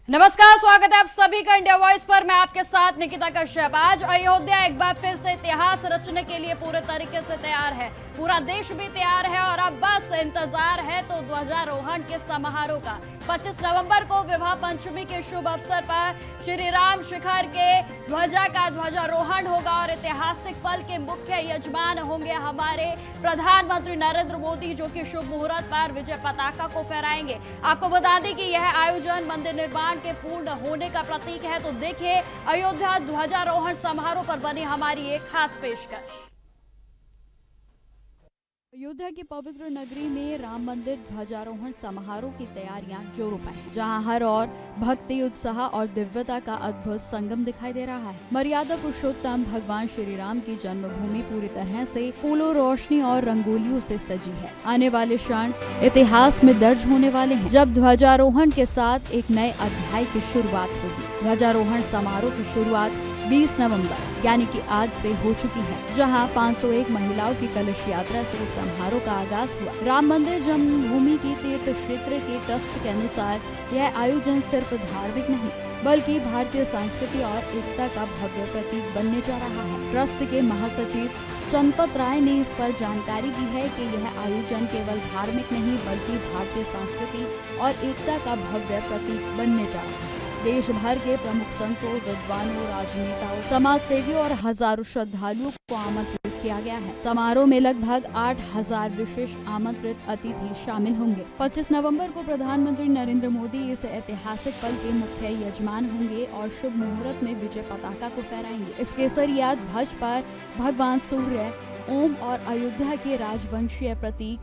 नमस्कार, स्वागत है आप सभी का इंडिया वॉइस पर। मैं आपके साथ निकिता कश्यप। आज अयोध्या एक बार फिर से इतिहास रचने के लिए पूरे तरीके से तैयार है। पूरा देश भी तैयार है और अब बस इंतजार है तो ध्वजारोहण के समारोह का। 25 नवंबर को विवाह पंचमी के शुभ अवसर पर श्री राम शिखर के ध्वजा का ध्वजारोहण होगा और ऐतिहासिक पल के मुख्य यजमान होंगे हमारे प्रधानमंत्री नरेंद्र मोदी, जो कि शुभ मुहूर्त पर विजय पताका को फहराएंगे। आपको बता दें कि यह आयोजन मंदिर निर्माण के पूर्ण होने का प्रतीक है। तो देखिए अयोध्या ध्वजारोहण समारोह पर बनी हमारी एक खास पेशकश। अयोध्या की पवित्र नगरी में राम मंदिर ध्वजारोहण समारोह की तैयारियां जोरों पर हैं, जहां हर ओर भक्ति, उत्साह और दिव्यता का अद्भुत संगम दिखाई दे रहा है। मर्यादा पुरुषोत्तम भगवान श्री राम की जन्मभूमि पूरी तरह से फूलों, रोशनी और रंगोलियों से सजी है। आने वाले क्षण इतिहास में दर्ज होने वाले हैं, जब ध्वजारोहण के साथ एक नए अध्याय की शुरुआत होगी। ध्वजारोहण समारोह की शुरुआत 20 नवंबर यानी कि आज से हो चुकी है, जहां 501 महिलाओं की कलश यात्रा से समारोह का आगाज हुआ। राम मंदिर जन्मभूमि की तीर्थ क्षेत्र के ट्रस्ट के अनुसार यह आयोजन सिर्फ धार्मिक नहीं बल्कि भारतीय संस्कृति और एकता का भव्य प्रतीक बनने जा रहा है। ट्रस्ट के महासचिव चंपत राय ने इस पर जानकारी दी है कि यह आयोजन केवल धार्मिक नहीं बल्कि भारतीय संस्कृति और एकता का भव्य प्रतीक बनने जा रहा है। देश भर के प्रमुख संतों, विद्वानों, राजनेताओं, समाज सेवियों और हजारों श्रद्धालुओं को आमंत्रित किया गया है। समारोह में लगभग 8000 विशेष आमंत्रित अतिथि शामिल होंगे। 25 नवंबर को प्रधानमंत्री नरेंद्र मोदी इस ऐतिहासिक पल के मुख्य यजमान होंगे और शुभ मुहूर्त में विजय पताका को फहराएंगे। इस केसरिया ध्वज पर भगवान सूर्य, ओम और अयोध्या के राजवंशीय प्रतीक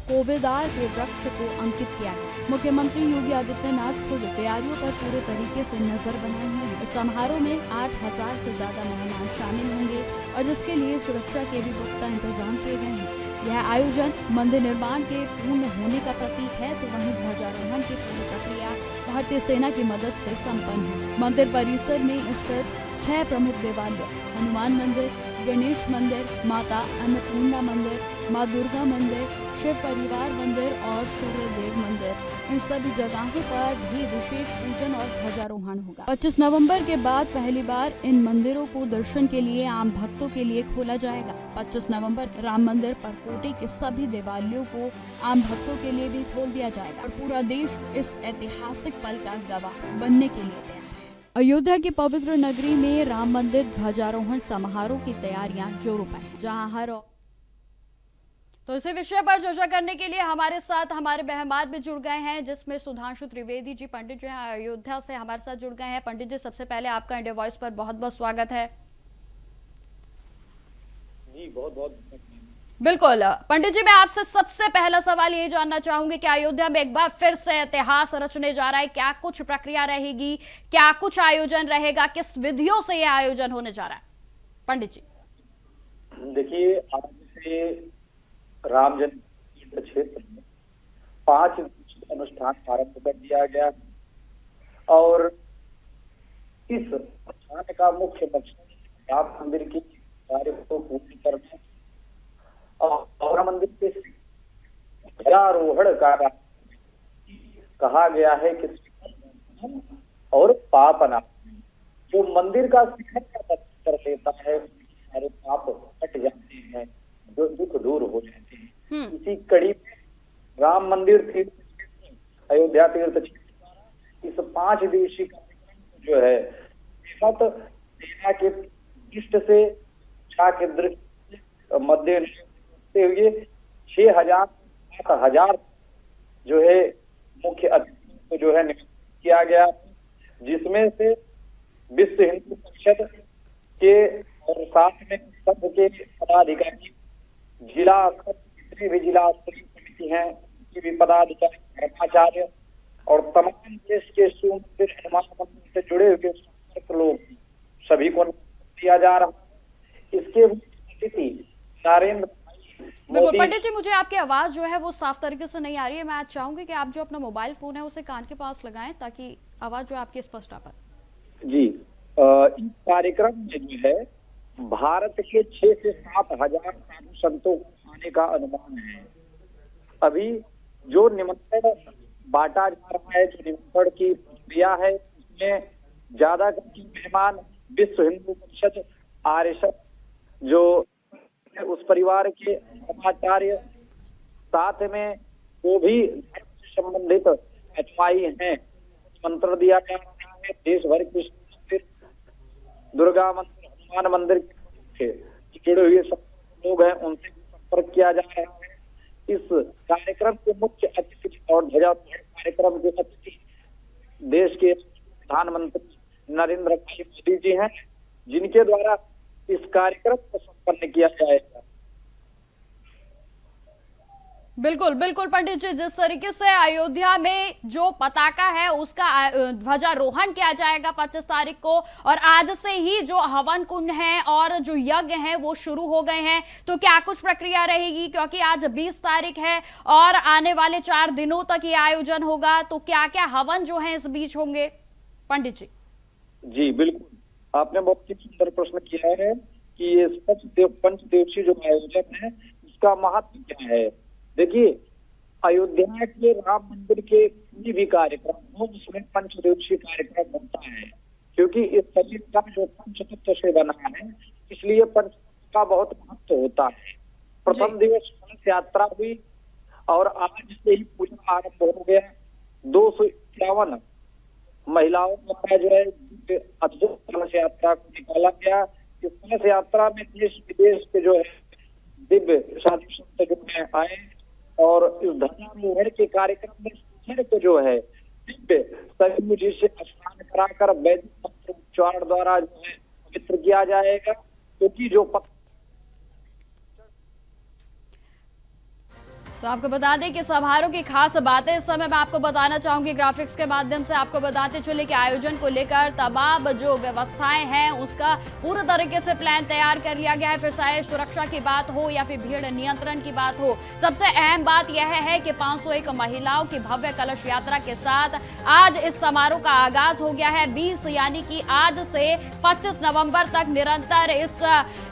कोवेदार के वृक्ष को अंकित किया गया। मुख्यमंत्री योगी आदित्यनाथ खुद तैयारियों पर पूरे तरीके से नजर बनाए हुए हैं। इस समारोह में 8000 से ज्यादा मेहमान शामिल होंगे और जिसके लिए सुरक्षा के भी पुख्ता इंतजाम किए गए हैं। यह आयोजन मंदिर निर्माण के पूर्ण होने का प्रतीक है, तो वहीं ध्वजारोहण की पूरी प्रक्रिया भारतीय सेना की मदद से संपन्न है। मंदिर परिसर में स्थित 6 प्रमुख देवालय, हनुमान मंदिर, गणेश मंदिर, माता अन्नपूर्णा मंदिर, माँ दुर्गा मंदिर, शिव परिवार मंदिर और सूर्य देव मंदिर, इन सभी जगहों पर भी विशेष पूजन और ध्वजारोहण होगा। 25 नवंबर के बाद पहली बार इन मंदिरों को दर्शन के लिए आम भक्तों के लिए खोला जाएगा। 25 नवंबर राम मंदिर परकोटे के सभी देवालयों को आम भक्तों के लिए भी खोल दिया जाएगा और पूरा देश इस ऐतिहासिक पल का गवाह बनने के लिए तैयार है। अयोध्या की पवित्र नगरी में राम मंदिर ध्वजारोहण समारोह की तैयारियां जोरों पर हैं, जहां हर तो इसी विषय पर चर्चा करने के लिए हमारे साथ हमारे मेहमान भी जुड़ गए हैं, जिसमें सुधांशु त्रिवेदी जी पंडित जो हैं अयोध्या से हमारे साथ जुड़ गए हैं। पंडित जी, सबसे पहले आपका इंडिया वॉइस पर बहुत बहुत स्वागत है। जी बहुत बहुत बिल्कुल पंडित जी, मैं आपसे सबसे पहला सवाल ये जानना चाहूंगी कि अयोध्या में एक बार फिर से इतिहास रचने जा रहा है। क्या कुछ प्रक्रिया रहेगी, क्या कुछ आयोजन रहेगा, किस विधियों से यह आयोजन होने जा रहा है? पंडित जी देखिए, आज से राम जन्म क्षेत्र में 5 अनुष्ठान आरंभ कर दिया गया और इस अनुष्ठान का मुख्य मकसद राम मंदिर के कार्य को पूर्ण करना और मंदिर के ध्वजारोहण का कहा गया है कि और पापना, जो मंदिर का शिखर का कर देता है सारे पाप हट जाते हैं, जो दुख दूर हो जाते हैं। इसी कड़ी में राम मंदिर तीर्थ अयोध्या तीर्थ क्षेत्र इस 5 दिवसीय कार्यक्रम जो है सेना के दृष्ट से छा के दृष्टि मध्य हुए 6000 जो है मुख्य अतिथियों को जो है नियुक्त किया गया, जिसमें से विश्व हिंदू परिषद के और साथ में सब के पदाधिकारी, जिला स्तर जितने भी जिला स्तरीय समिति हैं उनके भी पदाधिकारी, धर्माचार्य और तमाम देश के शिव मंदिर, हनुमान मंदिर से जुड़े हुए लोग सभी को दिया जा रहा है। इसके अतिथि नरेंद्र भाई बिल्कुल मोदी। पंडित जी, मुझे आपकी आवाज जो है वो साफ तरीके से नहीं आ रही है। मैं आज चाहूंगी कि आप जो अपना मोबाइल फोन है उसे कान के पास लगाएं ताकि आवाज जो है आपकी स्पष्ट आ पाए। जी, इस कार्यक्रम में जो है भारत के 6 से 7 हजार साधु संतों को आने का अनुमान है। अभी जो निमंत्रण बांटा जा रहा है, जो निमंत्रण की प्रक्रिया है, उसमें ज्यादा मेहमान विश्व हिंदू परिषद, आरएसएस, जो है उस परिवार के धर्माचार्य, साथ में वो भी धर्म से संबंधित अनुयायी हैं। निमंत्रण दिया जा रहा है। देश भर के मंदिर, दुर्गा मंदिर, हनुमान मंदिर से जुड़े हुए सब लोग हैं, उनसे संपर्क किया जा रहा है। इस कार्यक्रम के मुख्य अतिथि और ध्वजारोहण कार्यक्रम के अतिथि देश के प्रधानमंत्री नरेंद्र भाई मोदी जी हैं, जिनके द्वारा इस कार्यक्रम को संपन्न किया जाएगा। बिल्कुल बिल्कुल पंडित जी, जिस तरीके से अयोध्या में जो पताका है उसका ध्वजारोहण किया जाएगा 25 तारीख को, और आज से ही जो हवन कुंड है और जो यज्ञ है वो शुरू हो गए हैं, तो क्या कुछ प्रक्रिया रहेगी? क्योंकि आज 20 तारीख है और आने वाले 4 दिनों तक ये आयोजन होगा, तो क्या क्या हवन जो है इस बीच होंगे पंडित जी? जी बिल्कुल, आपने बहुत ही सुंदर प्रश्न किया है कि ये पंचदेशीय जो आयोजन है इसका महत्व क्या है। देखिए, अयोध्या के राम मंदिर के कोई भी कार्यक्रम हो उसमें पंचदेशीय कार्यक्रम होता है, क्योंकि इस शरीर का जो पंचतत्व से बना है, इसलिए पंच का बहुत महत्व होता है। प्रथम दिवस कलश यात्रा हुई और आज से ही पूजा आरंभ हो गया। 251 महिलाओं द्वारा जो है अद्भुत कलश यात्रा को निकाला गया। इस कलश यात्रा में देश विदेश के जो है दिव्य साधु संत जो है आए और इस ध्वजारोहण के कार्यक्रम में सिर को जो है दिव्य सरयू जी से स्नान कराकर वैदिक मंत्र उच्चारण द्वारा जो है पवित्र किया जाएगा, क्योंकि जो तो आपको बता दें कि समारोह की खास बातें इस समय मैं आपको बताना चाहूंगी, ग्राफिक्स के माध्यम से आपको बताते चले कि आयोजन को लेकर तमाम जो व्यवस्थाएं हैं उसका पूरे तरीके से प्लान तैयार कर लिया गया है। फिर चाहे सुरक्षा की बात हो या फिर भीड़ नियंत्रण की बात हो, सबसे अहम बात यह है कि 501 महिलाओं की भव्य कलश यात्रा के साथ आज इस समारोह का आगाज हो गया है। 20 यानी कि आज से 25 नवंबर तक निरंतर इस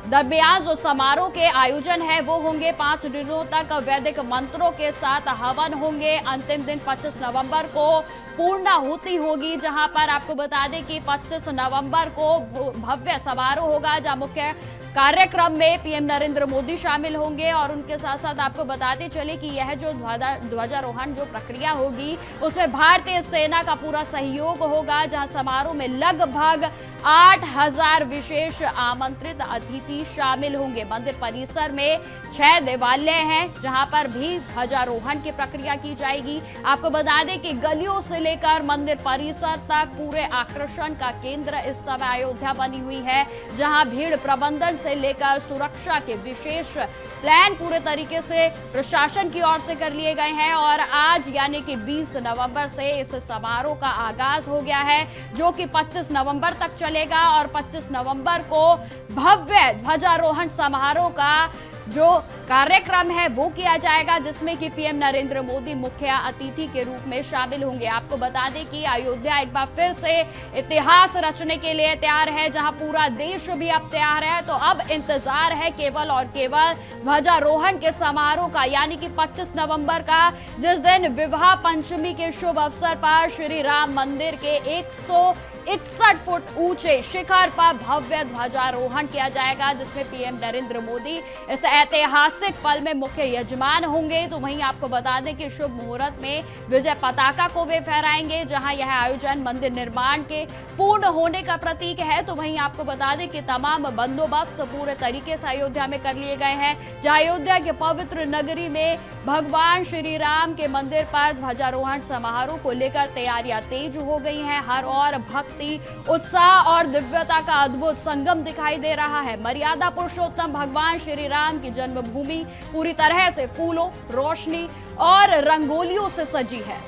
दरमियान जो समारोह के आयोजन है वो होंगे। 5 दिनों तक वैदिक मंत्रों के साथ हवन होंगे। अंतिम दिन 25 नवंबर को पूर्णाहुति होगी, जहां पर आपको बता दें कि 25 नवंबर को भव्य समारोह होगा, जहां मुख्य कार्यक्रम में पीएम नरेंद्र मोदी शामिल होंगे। और उनके साथ साथ आपको बताते चले कि यह जो ध्वजारोहण जो प्रक्रिया होगी उसमें भारतीय सेना का पूरा सहयोग होगा, जहां समारोह में लगभग 8000 विशेष आमंत्रित अतिथि शामिल होंगे। मंदिर परिसर में 6 देवालय हैं जहां पर भी ध्वजारोहण की प्रक्रिया की जाएगी। आपको बता दें कि गलियों से लेकर मंदिर परिसर तक पूरे आकर्षण का केंद्र इस समय अयोध्या बनी हुई है, जहां भीड़ प्रबंधन से लेकर सुरक्षा के विशेष प्लान पूरे तरीके से प्रशासन की ओर से कर लिए गए हैं। और आज यानी कि 20 नवंबर से इस समारोह का आगाज हो गया है, जो कि 25 नवंबर तक चलेगा। और 25 नवंबर को भव्य ध्वजारोहण समारोह का जो कार्यक्रम है वो किया जाएगा, जिसमें कि पीएम नरेंद्र मोदी मुख्य अतिथि के रूप में शामिल होंगे। आपको बता दें कि अयोध्या एक बार फिर से इतिहास रचने के लिए तैयार है, जहां पूरा देश भी अब तैयार है। तो अब इंतजार है केवल और केवल ध्वजारोहण के समारोह का, यानी कि 25 नवंबर का, जिस दिन विवाह पंचमी के शुभ अवसर पर श्री राम मंदिर के 161 फुट ऊंचे शिखर पर भव्य ध्वजारोहण किया जाएगा, जिसमें पीएम नरेंद्र मोदी इस ऐतिहासिक पल में मुख्य यजमान होंगे। तो वहीं आपको बता दें कि शुभ मुहूर्त में विजय पताका को वे फहराएंगे, जहां यह आयोजन मंदिर निर्माण के पूर्ण होने का प्रतीक है। तो वहीं आपको बता दें कि तमाम बंदोबस्त पूरे तरीके से अयोध्या में कर लिए गए हैं, जहां अयोध्या के पवित्र नगरी में भगवान श्री राम के मंदिर पर ध्वजारोहण समारोह को लेकर तैयारियां तेज हो गई हैं। हर ओर भक्ति, उत्साह और दिव्यता का अद्भुत संगम दिखाई दे रहा है। मर्यादा पुरुषोत्तम भगवान श्री राम की जन्मभूमि पूरी तरह से फूलों, रोशनी और रंगोलियों से सजी है।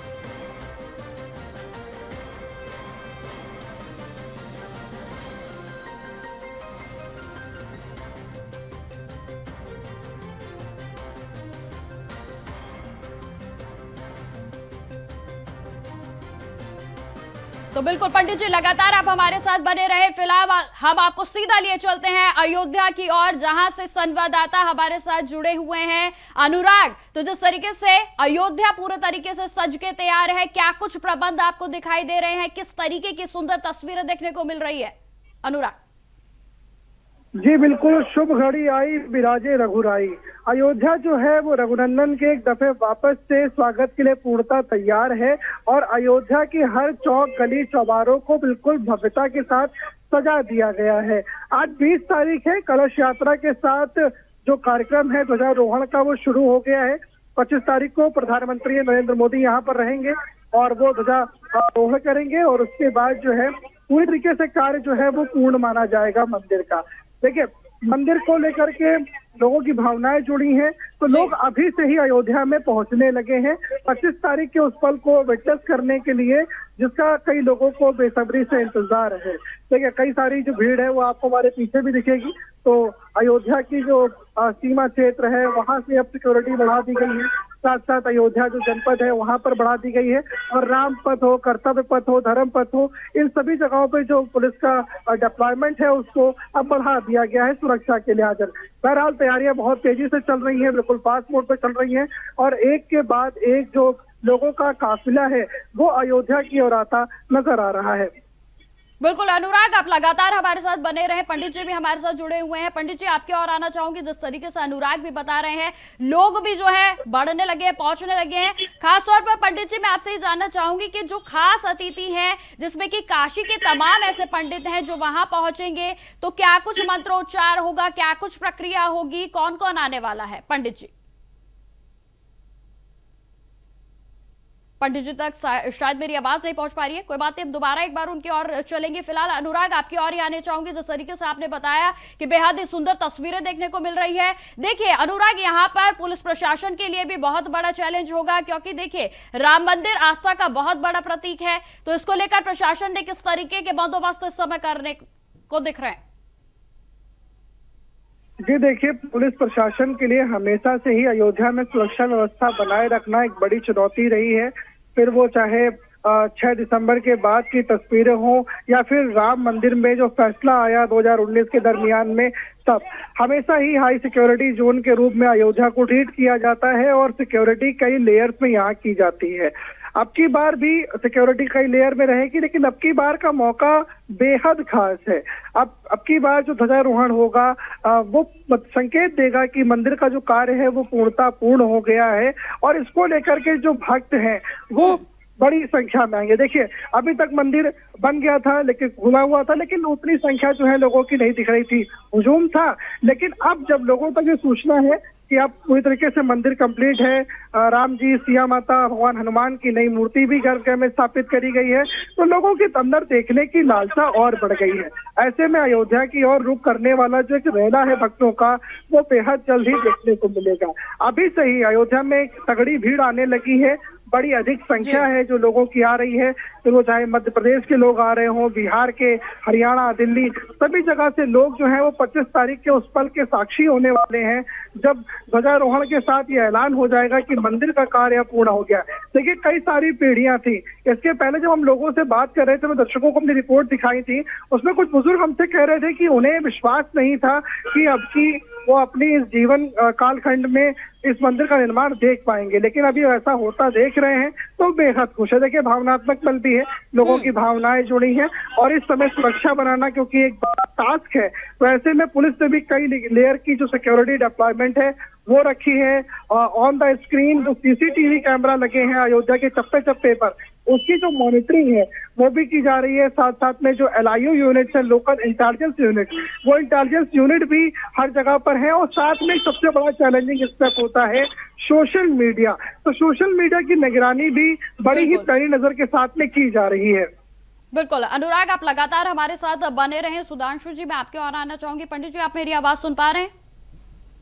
तो बिल्कुल पंडित जी लगातार आप हमारे साथ बने रहे। फिलहाल हम आपको सीधा लिए चलते हैं अयोध्या की ओर, जहां से संवाददाता हमारे साथ जुड़े हुए हैं। अनुराग, तो जिस तरीके से अयोध्या पूरे तरीके से सज के तैयार है, क्या कुछ प्रबंध आपको दिखाई दे रहे हैं, किस तरीके की सुंदर तस्वीरें देखने को मिल रही है अनुराग? जी बिल्कुल, शुभ घड़ी आई बिराजे रघुराई। अयोध्या जो है वो रघुनंदन के एक दफे वापस से स्वागत के लिए पूर्णतः तैयार है और अयोध्या की हर चौक गली चौबारों को बिल्कुल भव्यता के साथ सजा दिया गया है। आज 20 तारीख है, कलश यात्रा के साथ जो कार्यक्रम है ध्वजारोहण का वो शुरू हो गया है। 25 तारीख को प्रधानमंत्री नरेंद्र मोदी यहाँ पर रहेंगे और वो ध्वजारोहण करेंगे और उसके बाद जो है पूरी तरीके से कार्य जो है वो पूर्ण माना जाएगा मंदिर का। देखिए, मंदिर को लेकर के लोगों की भावनाएं जुड़ी हैं, तो लोग अभी से ही अयोध्या में पहुंचने लगे हैं 25 तारीख के उस पल को विटनेस करने के लिए, जिसका कई लोगों को बेसब्री से इंतजार है। देखिए, कई सारी जो भीड़ है वो आपको हमारे पीछे भी दिखेगी। तो अयोध्या की जो सीमा क्षेत्र है वहां से अब सिक्योरिटी बढ़ा दी गई है, साथ साथ अयोध्या जो जनपद है वहां पर बढ़ा दी गई है और राम पथ हो, कर्तव्य पथ हो, धर्म पथ हो, इन सभी जगहों पे जो पुलिस का डिप्लॉयमेंट है उसको अब बढ़ा दिया गया है सुरक्षा के लिहाज। बहरहाल तैयारियां बहुत तेजी से चल रही हैं, बिल्कुल फास्ट मोड पे चल रही हैं और एक के बाद एक जो लोगों का काफिला है वो अयोध्या की ओर आता नजर आ रहा है। बिल्कुल अनुराग, आप लगातार हमारे साथ बने रहे। पंडित जी भी हमारे साथ जुड़े हुए हैं। पंडित जी, आपके और आना चाहूंगी। जिस तरीके से अनुराग भी बता रहे हैं, लोग भी जो है बढ़ने लगे हैं, पहुंचने लगे हैं। खासतौर पर पंडित जी, मैं आपसे ये जानना चाहूंगी कि जो खास अतिथि हैं, जिसमें कि काशी के तमाम ऐसे पंडित हैं जो वहां पहुंचेंगे, तो क्या कुछ मंत्रोच्चार होगा, क्या कुछ प्रक्रिया होगी, कौन कौन आने वाला है पंडित जी? पंडित जी तक शायद मेरी आवाज नहीं पहुंच पा रही है, कोई बात नहीं, हम दोबारा एक बार उनकी ओर चलेंगे। फिलहाल अनुराग, आपकी ओर ही आने चाहूंगी। जिस तरीके से आपने बताया कि बेहद ही सुंदर तस्वीरें देखने को मिल रही है। देखिए अनुराग, यहाँ पर पुलिस प्रशासन के लिए भी बहुत बड़ा चैलेंज होगा, क्योंकि देखिए राम मंदिर आस्था का बहुत बड़ा प्रतीक है, तो इसको लेकर प्रशासन ने किस तरीके के बंदोबस्त इस समय करने को दिख रहे हैं? जी देखिए, पुलिस प्रशासन के लिए हमेशा से ही अयोध्या में सुरक्षा व्यवस्था बनाए रखना एक बड़ी चुनौती रही है। फिर वो चाहे 6 दिसंबर के बाद की तस्वीरें हो या फिर राम मंदिर में जो फैसला आया 2019 के दरमियान में, तब हमेशा ही हाई सिक्योरिटी जोन के रूप में अयोध्या को ट्रीट किया जाता है और सिक्योरिटी कई लेयर्स में यहाँ की जाती है। अब की बार भी सिक्योरिटी कई लेयर में रहेगी, लेकिन अब की बार का मौका बेहद खास है। अब की बार जो ध्वजारोहण होगा वो संकेत देगा कि मंदिर का जो कार्य है वो पूर्णता पूर्ण हो गया है और इसको लेकर के जो भक्त हैं वो बड़ी संख्या में आएंगे। देखिए, अभी तक मंदिर बन गया था, लेकिन खुला हुआ था, लेकिन उतनी संख्या जो है लोगों की नहीं दिख रही थी, हुजूम था। लेकिन अब जब लोगों तक ये सूचना है कि अब पूरी तरीके से मंदिर कंप्लीट है, राम जी, सिया माता, भगवान हनुमान की नई मूर्ति भी गर्भगृह में स्थापित करी गई है, तो लोगों के अंदर देखने की लालसा और बढ़ गई है। ऐसे में अयोध्या की ओर रुख करने वाला जो एक रैला है भक्तों का, वो बेहद जल्द ही देखने को मिलेगा। अभी से ही अयोध्या में तगड़ी भीड़ आने लगी है, बड़ी अधिक संख्या है जो लोगों की आ रही है। तो वो चाहे मध्य प्रदेश के लोग आ रहे हों, बिहार के, हरियाणा, दिल्ली, सभी जगह से लोग जो हैं वो 25 तारीख के उस पल के साक्षी होने वाले हैं जब ध्वजारोहण के साथ ये ऐलान हो जाएगा कि मंदिर का कार्य पूर्ण हो गया। देखिए, कई सारी पीढ़ियां थी। इसके पहले जब हम लोगों से बात कर रहे थे, मैं दर्शकों को अपनी रिपोर्ट दिखाई थी, उसमें कुछ बुजुर्ग हमसे कह रहे थे कि उन्हें विश्वास नहीं था कि अब की वो अपनी इस जीवन कालखंड में इस मंदिर का निर्माण देख पाएंगे, लेकिन अभी ऐसा होता देख रहे हैं तो बेहद खुश है। देखिए, भावनात्मक बल भी है, लोगों की भावनाएं जुड़ी हैं और इस समय सुरक्षा बनाना क्योंकि एक बड़ा टास्क है, तो ऐसे में पुलिस ने भी कई लेयर की जो सिक्योरिटी डिप्लॉयमेंट है वो रखी है। ऑन द स्क्रीन जो सीसीटीवी कैमरा लगे हैं अयोध्या के चप्पे चप्पे पर, उसकी जो मॉनिटरिंग है वो भी की जा रही है। साथ साथ में जो LIU यूनिट्स है, लोकल इंटेलिजेंस यूनिट, वो इंटेलिजेंस यूनिट भी हर जगह पर है। और साथ में सबसे बड़ा चैलेंजिंग स्टेप होता है सोशल मीडिया, तो सोशल मीडिया की निगरानी भी बड़ी ही पैनी नजर के साथ में की जा रही है। बिल्कुल अनुराग, आप लगातार हमारे साथ बने रहे। सुधांशु जी, मैं आपके और आना चाहूंगी। पंडित जी, आप मेरी आवाज सुन पा रहे हैं?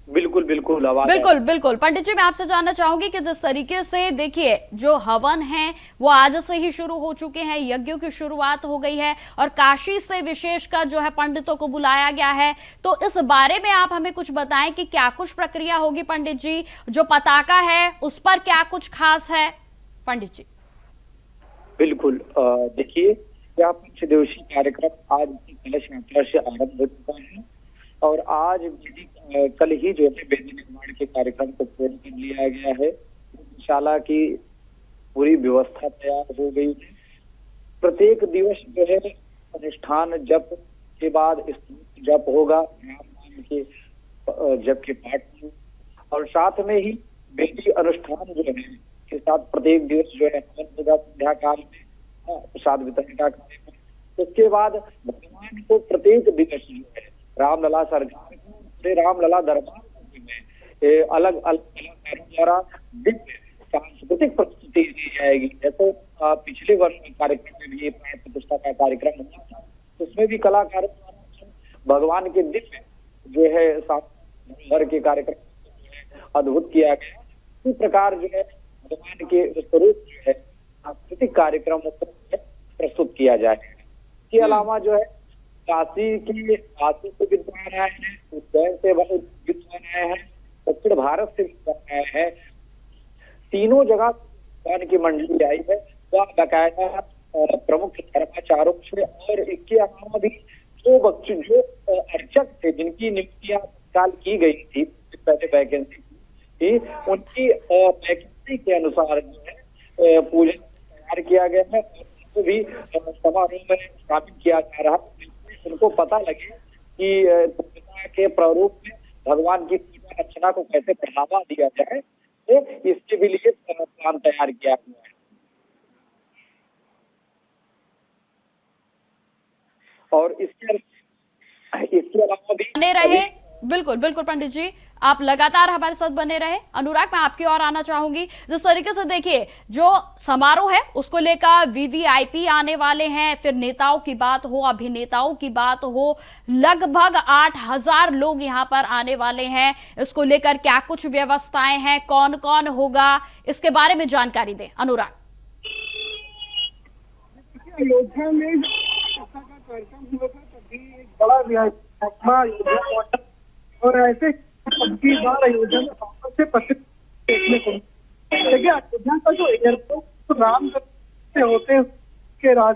बिल्कुल बिल्कुल आवाज बिल्कुल बिल्कुल। पंडित जी, मैं आपसे जानना चाहूंगी कि जिस तरीके से देखिए जो हवन है वो आज से ही शुरू हो चुके हैं, यज्ञों की शुरुआत हो गई है और काशी से विशेषकर जो है पंडितों को बुलाया गया है, तो इस बारे में आप हमें कुछ बताएं कि क्या कुछ प्रक्रिया होगी पंडित जी, जो पताका है उस पर क्या कुछ खास है पंडित जी? बिल्कुल। देखिए, यह पंचदिवसीय कार्यक्रम आज की कलश यात्रा से आरंभ हो चुका है और आज कल ही जो है वेदी निर्माण के कार्यक्रम को पूर्ण कर लिया गया है। शाला की पूरी व्यवस्था तैयार हो गई है। प्रत्येक दिवस जो है अनुष्ठान जप के बाद जप होगा, राम नाम के जप के पाठ में, और साथ में ही वेदी अनुष्ठान जो है के साथ प्रत्येक दिवस जो है होगा संध्या काल में प्रसाद वितरण का कार्यक्रम। उसके बाद भगवान को प्रत्येक दिवस जो है रामलला सरकार को पूरे रामलला दरबार में अलग अलग कलाकारों द्वारा दिव्य सांस्कृतिक प्रस्तुति दी जाएगी। जैसे पिछले वर्ष में कार्यक्रम में भी ये प्राण प्रतिष्ठा का कार्यक्रम हुआ था, उसमें भी कलाकारों द्वारा भगवान के दिव्य जो है घर के कार्यक्रम अद्भुत किया गया। इसी प्रकार जो है भगवान के स्वरूप जो है सांस्कृतिक कार्यक्रमों को प्रस्तुत किया जाएगा। इसके अलावा जो है काशी से विद्वान आए हैं, उज्जैन से विद्वान आए हैं, दक्षिण भारत से विद्वान आए हैं। तीनों जगह विद्वान की मंडली आई है। वह बाकायदा प्रमुख धर्माचार्यों से और इसके अलावा भी जो अर्चक थे जिनकी नियुक्तियां तत्काल की गई थी पहले वैकेंसी थी, उनकी वैकेंसी के अनुसार जो है पूजन तैयार किया गया है। उनको भी समारोह में शामिल किया जा रहा है। उनको पता लगे कि के प्रारूप में भगवान की पूजा अर्चना को कैसे बढ़ावा दिया जाए, तो इसके भी लिए प्लान तैयार किया हुआ है। और इसके अलावा भी बने रहे, बिल्कुल बिल्कुल पंडित जी, आप लगातार हमारे साथ बने रहे। अनुराग, मैं आपकी ओर आना चाहूंगी। जिस तरीके से देखिए जो समारोह है उसको लेकर वीवीआईपी आने वाले हैं, फिर नेताओं की बात हो, अभिनेताओं की बात हो, लगभग 8,000 लोग यहाँ पर आने वाले हैं। इसको लेकर क्या कुछ व्यवस्थाएं हैं, कौन कौन होगा, इसके बारे में जानकारी दें अनुराग। अयोध्या में का कार्यक्रम हुआ था तभी एक बड़ा और ऐसे सबकी बार अयोध्या में सबसे प्रसिद्ध देखने को देखिए अयोध्या का जो एयरपोर्ट तो रामगढ़ से होते के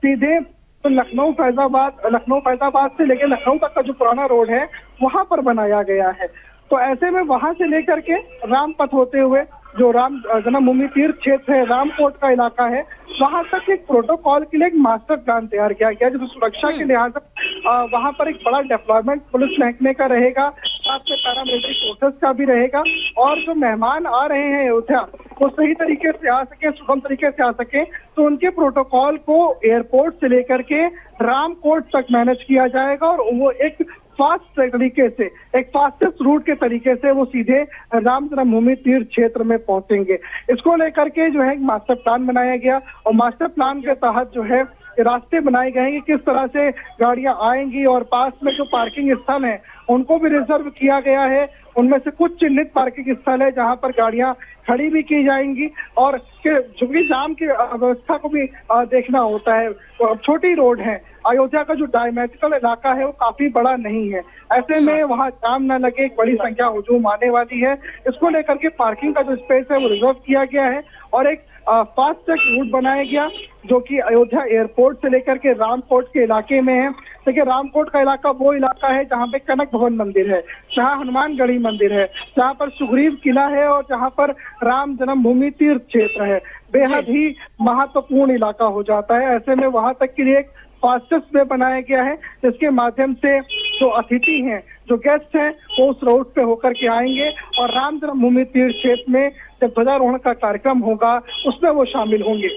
सीधे तो लखनऊ फैजाबाद से लेकर लखनऊ तक का जो पुराना रोड है वहां पर बनाया गया है। तो ऐसे में वहां से लेकर के रामपथ होते हुए जो राम जन्मभूमि तीर्थ क्षेत्र है, रामकोट का इलाका है, वहां तक एक प्रोटोकॉल के लिए एक मास्टर प्लान तैयार किया गया, जिसमें सुरक्षा के लिहाज से वहां पर एक बड़ा डेवलपमेंट पुलिस महकमे का रहेगा, साथ में पैरामिलिट्री फोर्सेस का भी रहेगा, और जो मेहमान आ रहे हैं अयोध्या वो सही तरीके से आ सके, सुगम तरीके से आ सके, तो उनके प्रोटोकॉल को एयरपोर्ट से लेकर के रामकोट तक मैनेज किया जाएगा और वो एक फास्ट तरीके से, एक फास्टेस्ट रूट के तरीके से वो सीधे राम जन्मभूमि तीर्थ क्षेत्र में पहुंचेंगे। इसको लेकर के जो है एक मास्टर प्लान बनाया गया और मास्टर प्लान के तहत जो है रास्ते बनाए गए हैं कि किस तरह से गाड़ियां आएंगी, और पास में जो पार्किंग स्थल है उनको भी रिजर्व किया गया है। उनमें से कुछ चिन्हित पार्किंग स्थल है जहां पर गाड़ियां खड़ी भी की जाएंगी, और चूंकि जाम की व्यवस्था को भी देखना होता है। तो छोटी रोड है, अयोध्या का जो डायमेट्रिकल इलाका है वो काफी बड़ा नहीं है, ऐसे में वहां जाम न लगे, एक बड़ी संख्या हुजूम आने वाली है। इसको लेकर के पार्किंग का जो स्पेस है वो रिजर्व किया गया है और एक फास्ट ट्रैक रूट बनाया गया जो कि अयोध्या एयरपोर्ट से लेकर के रामकोट के इलाके में है। देखिए रामकोट का इलाका वो इलाका है जहाँ पे कनक भवन मंदिर है, जहाँ हनुमानगढ़ी मंदिर है, जहाँ पर सुग्रीव किला है और जहाँ पर राम जन्मभूमि तीर्थ क्षेत्र है। बेहद ही महत्वपूर्ण इलाका हो जाता है। ऐसे में वहां तक के लिए एक फास्टेस्ट वे बनाया गया है जिसके माध्यम से जो अतिथि हैं, जो गेस्ट हैं, वो उस रोड पे होकर के आएंगे और राम जन्मभूमि तीर्थ क्षेत्र में जब ध्वजारोहण का कार्यक्रम होगा उसमें वो शामिल होंगे।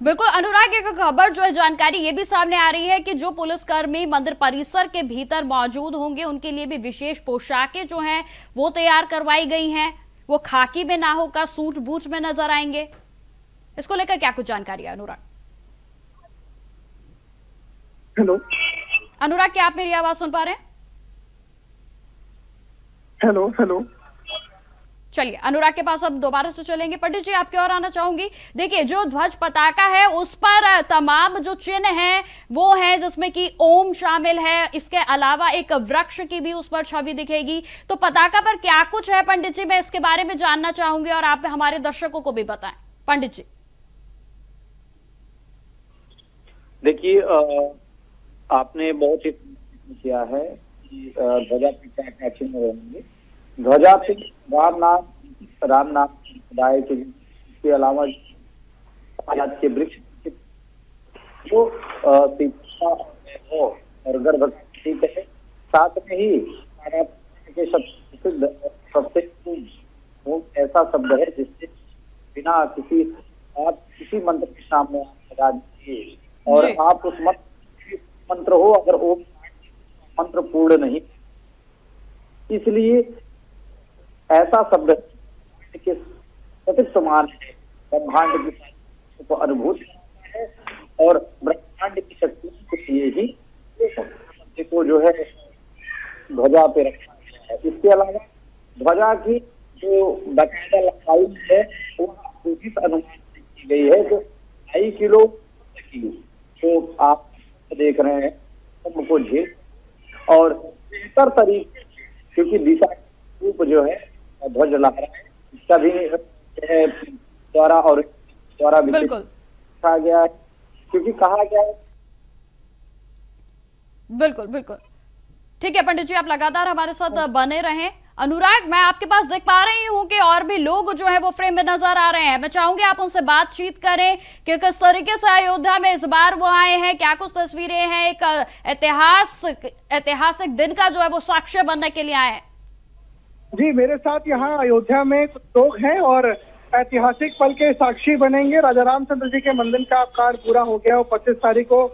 बिल्कुल अनुराग, एक खबर जो है, जानकारी ये भी सामने आ रही है कि जो पुलिसकर्मी मंदिर परिसर के भीतर मौजूद होंगे उनके लिए भी विशेष पोशाकें जो हैं वो तैयार करवाई गई हैं। वो खाकी में ना होकर सूट बूट में नजर आएंगे। इसको लेकर क्या कुछ जानकारी है अनुराग? हेलो अनुराग, क्या आप मेरी आवाज सुन पा रहे हैं? हेलो हेलो चलिए अनुराग के पास अब दोबारा से चलेंगे। पंडित जी, आपकी ओर आना चाहूंगी। देखिए जो ध्वज पताका है उस पर तमाम जो चिन्ह हैं वो है जिसमें कि ओम शामिल है, इसके अलावा एक वृक्ष की भी उस पर छवि दिखेगी। तो पताका पर क्या कुछ है पंडित जी, मैं इसके बारे में जानना चाहूंगी और आप हमारे दर्शकों को भी बताएं। पंडित जी। देखिए आपने बहुत ही किया है कि ध्वजा पे क्या क्या चिन्ह रहेंगे। ध्वजा पे राम नाम समुदाय के अलावा आज के वृक्ष जो सीता और गर्भ प्रतीक है, साथ में ही के सबसे वो ऐसा शब्द है जिससे बिना किसी मंत्र के सामने लगा दीजिए और आप उस मंत्र हो, अगर ओम मंत्र पूर्ण नहीं, इसलिए ऐसा शब्द के सटीक समान है, ब्रह्मांड की को अनुभूत है और ब्रह्मांड की शक्ति के लिए ही को जो है ध्वजा पे रखा गया है। इसके अलावा ध्वजा की जो बकायदा लंबाई है वो इस अनुमान की गई है जो 2.5 किलो की, जो आप देख रहे हैं उनको झेल और बेहतर तरीके, क्योंकि दिशा रूप जो है ध्वज लहरा है, इसका भी द्वारा बिल्कुल कहा गया है, क्योंकि कहा गया है। बिल्कुल बिल्कुल ठीक है पंडित जी, आप लगातार हमारे साथ बने रहें। अनुराग, मैं आपके पास देख पा रही हूँ कि और भी लोग जो है वो फ्रेम में नजर आ रहे हैं। मैं चाहूंगी आप उनसे बातचीत करें कि किस तरीके से अयोध्या में इस बार वो आए हैं, क्या कुछ तस्वीरें हैं, एक ऐतिहासिक दिन का जो है वो साक्ष्य बनने के लिए आए हैं। जी, मेरे साथ यहाँ अयोध्या में कुछ लोग हैं और ऐतिहासिक पल के साक्षी बनेंगे। राजा रामचंद्र जी के मंदिर का कार्य पूरा हो गया और 25 तारीख को